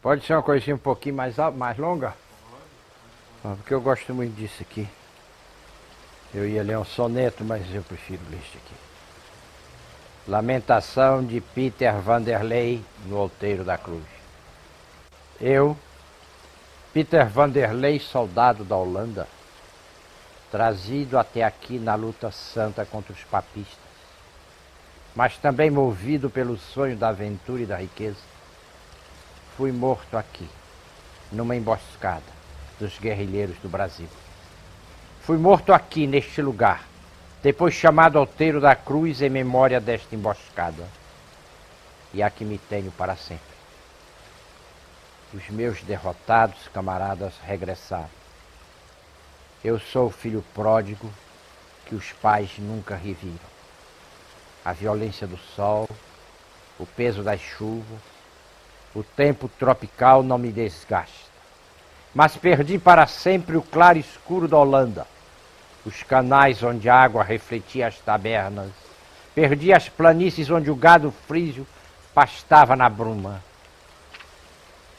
Pode ser uma coisinha um pouquinho mais longa? Porque eu gosto muito disso aqui. Eu ia ler um soneto, mas eu prefiro ler este aqui. Lamentação de Peter Vanderlei no Outeiro da Cruz. Eu, Peter Vanderlei, soldado da Holanda, trazido até aqui na luta santa contra os papistas, mas também movido pelo sonho da aventura e da riqueza, fui morto aqui, numa emboscada dos guerrilheiros do Brasil. Fui morto aqui, neste lugar, depois chamado Outeiro da Cruz em memória desta emboscada. E aqui me tenho para sempre. Os meus derrotados camaradas regressaram. Eu sou o filho pródigo que os pais nunca reviram. A violência do sol, o peso das chuvas, o tempo tropical não me desgasta. Mas perdi para sempre o claro escuro da Holanda, os canais onde a água refletia as tabernas. Perdi as planícies onde o gado frígio pastava na bruma,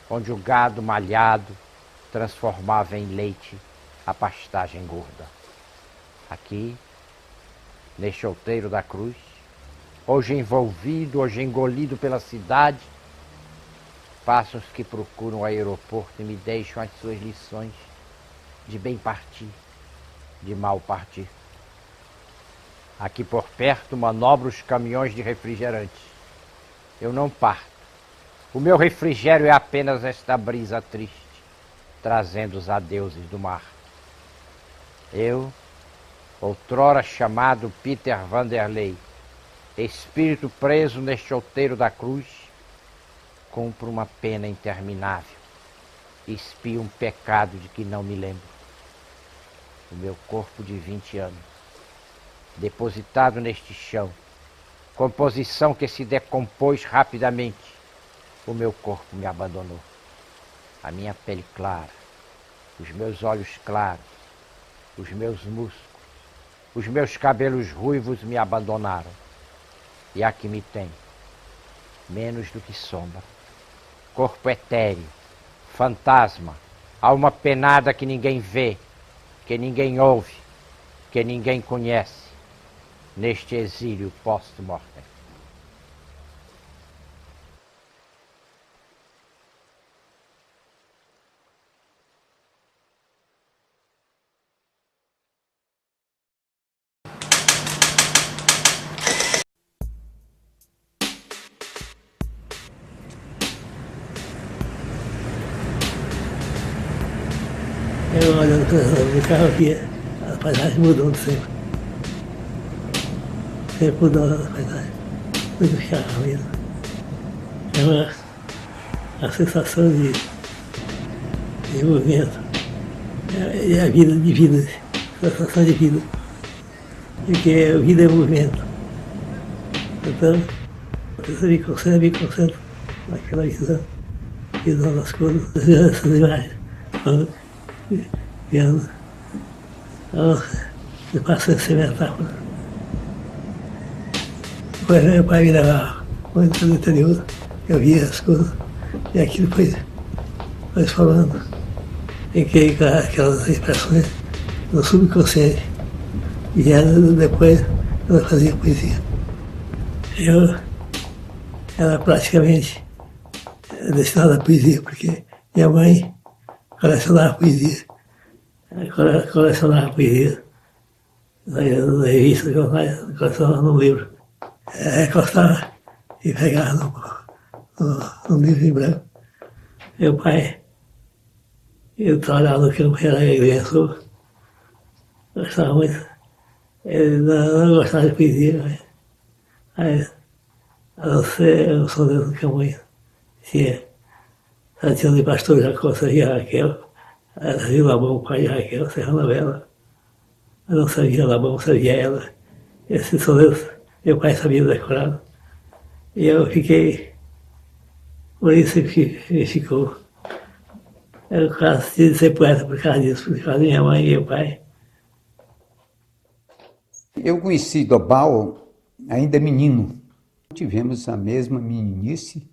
onde o gado malhado transformava em leite a pastagem gorda. Aqui, neste Outeiro da Cruz, hoje envolvido, hoje engolido pela cidade, passam os que procuram o aeroporto e me deixam as suas lições de bem partir, de mal partir. Aqui por perto manobro os caminhões de refrigerantes. Eu não parto. O meu refrigério é apenas esta brisa triste, trazendo os adeuses do mar. Eu, outrora chamado Peter Vanderlei, espírito preso neste Outeiro da Cruz, cumpro uma pena interminável, expio um pecado de que não me lembro. O meu corpo de 20 anos, depositado neste chão, composição que se decompôs rapidamente, o meu corpo me abandonou. A minha pele clara, os meus olhos claros, os meus músculos, os meus cabelos ruivos me abandonaram. E aqui me tem, menos do que sombra, corpo etéreo, fantasma, alma penada que ninguém vê, que ninguém ouve, que ninguém conhece, neste exílio post-mortem. Eu olhando no carro aqui, a paisagem mudando sempre. Sempre mudando a paisagem. Muitos carros indo. É uma sensação de movimento. É a vida de vida, sensação de vida. Porque a vida é movimento. Então, você me concentra naquela visão das coisas, essas imagens. Vendo. Então, eu passo essa metáfora. Depois meu pai me levava muito no interior, eu via as coisas, e aquilo foi falando. Fiquei com aquelas expressões no subconsciente. E depois ela fazia poesia. Eu era praticamente destinado à poesia, porque minha mãe colecionava poesia. Colecionava poesia na revista, colecionava no livro. Recostava e pegava no livro em branco. Meu pai, eu trabalhava no campo, era agrimensor, gostava muito. Ele não gostava de poesia, mas a não ser o soldado do Camões, tinha Santiago de Pastor Jacó, Serra Raquel, Vila Bom, pai de Raquel, Serra Novela. Eu não sabia Labão, sabia ela. Esse soldado, meu pai sabia decorado. E eu fiquei, por isso que ficou. Eu quase de ser poeta por causa disso, por causa da minha mãe e meu pai. Eu conheci Dobal ainda menino. Tivemos a mesma meninice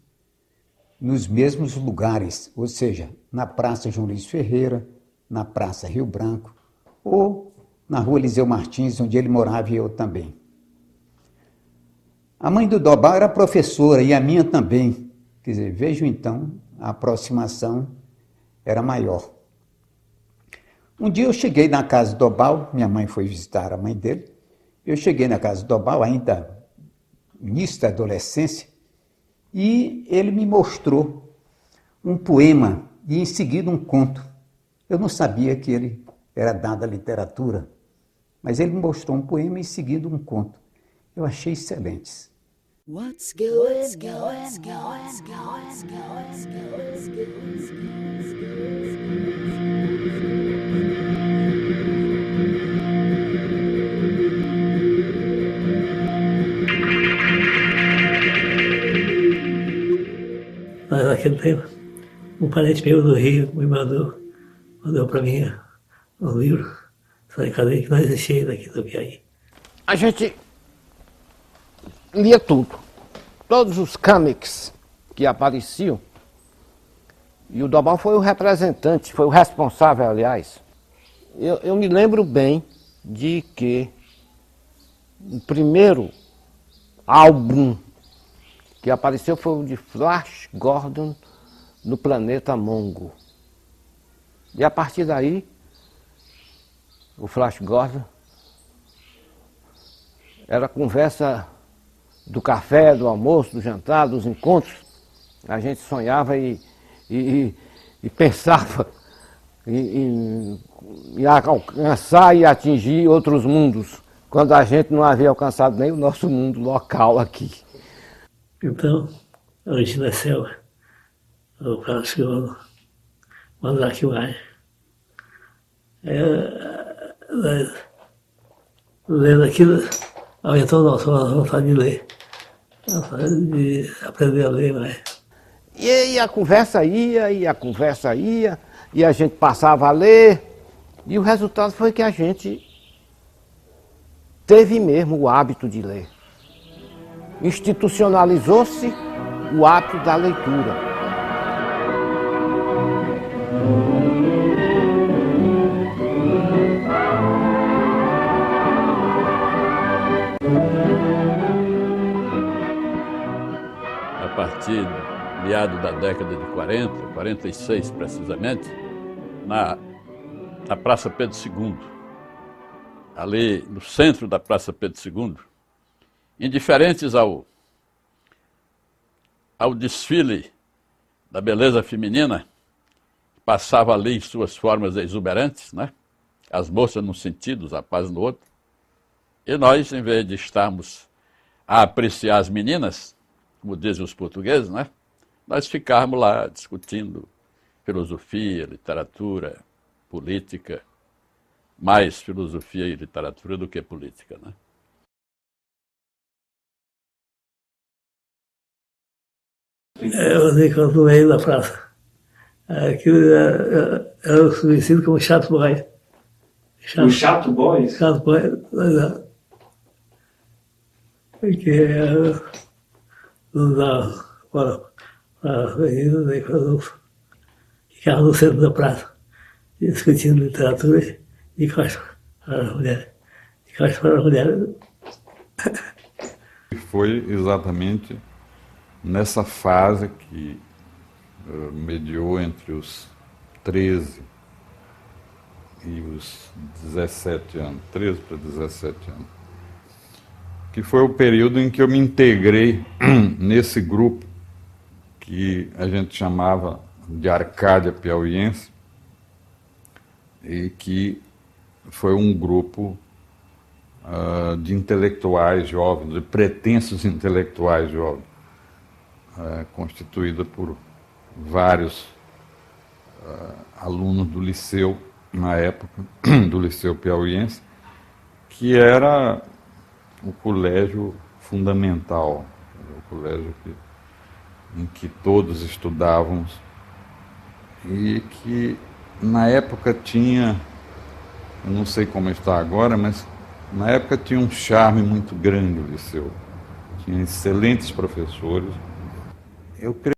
nos mesmos lugares, ou seja, na Praça João Luiz Ferreira, na Praça Rio Branco, ou na Rua Eliseu Martins, onde ele morava e eu também. A mãe do Dobal era professora e a minha também. Quer dizer, vejo então, a aproximação era maior. Um dia eu cheguei na casa do Dobal, minha mãe foi visitar a mãe dele, eu cheguei na casa do Dobal, ainda início da adolescência, e ele me mostrou um poema e em seguida um conto. Eu não sabia que ele era dado à literatura, mas ele me mostrou um poema e em seguida um conto. Eu achei excelentes. What's going Mas naquele tempo, um parente meu do Rio me mandou para mim um livro, Sai Cadeia, que não existia daqui do Piauí. A gente lia tudo, todos os comics que apareciam, e o Dobal foi o representante, foi o responsável, aliás. Eu me lembro bem de que o primeiro álbum que apareceu foi o de Flash Gordon no Planeta Mongo. E a partir daí, o Flash Gordon era conversa do café, do almoço, do jantar, dos encontros. A gente sonhava e pensava em alcançar e atingir outros mundos, quando a gente não havia alcançado nem o nosso mundo local aqui. Então, hoje nasceu o próximo Mandrake Wine. Lendo aquilo, aumentou a vontade de ler, a vontade de aprender a ler mais. E a conversa ia, e a gente passava a ler, e o resultado foi que a gente teve mesmo o hábito de ler. Institucionalizou-se o hábito da leitura. A partir do meado da década de 40, 46 precisamente, na Praça Pedro II, ali no centro da Praça Pedro II, indiferentes ao desfile da beleza feminina, passava ali em suas formas exuberantes, né? As moças num sentido, os rapazes no outro. E nós, em vez de estarmos a apreciar as meninas, como dizem os portugueses, né? Nós ficávamos lá discutindo filosofia, literatura, política, mais filosofia e literatura do que política, né? Eu andei no meio da praça. Aquilo era conhecido como Chato Boy. O Chato Boy? Chato Boy, porque não dava para a avenida, nem para os. Ficava no centro da praça, discutindo literatura de costas para as mulheres. De costas para as mulheres. Foi exatamente nessa fase que mediou entre os 13 e os 17 anos, 13 para 17 anos, que foi o período em que eu me integrei nesse grupo que a gente chamava de Arcádia Piauiense, e que foi um grupo de intelectuais jovens, de pretensos intelectuais jovens, constituída por vários alunos do liceu, na época, do Liceu Piauiense, que era o colégio fundamental, o colégio em que todos estudávamos, e que na época tinha, eu não sei como está agora, mas na época tinha um charme muito grande o liceu, tinha excelentes professores. Eu creio